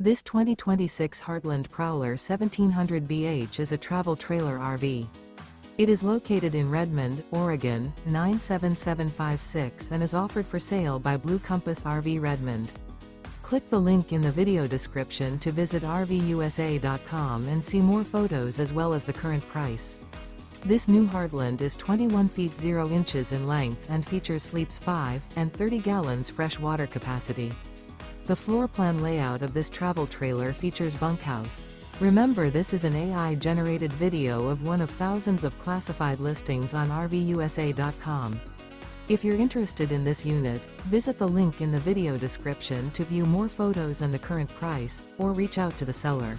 This 2026 Heartland Prowler 1700 BH is a travel trailer RV. It is located in Redmond, Oregon, 97756 and is offered for sale by Blue Compass RV Redmond. Click the link in the video description to visit RVUSA.com and see more photos as well as the current price. This new Heartland is 21 feet 0 inches in length and features sleeps 5 and 30 gallons fresh water capacity. The floor plan layout of this travel trailer features bunkhouse. Remember, this is an AI-generated video of one of thousands of classified listings on RVUSA.com. If you're interested in this unit, visit the link in the video description to view more photos and the current price, or reach out to the seller.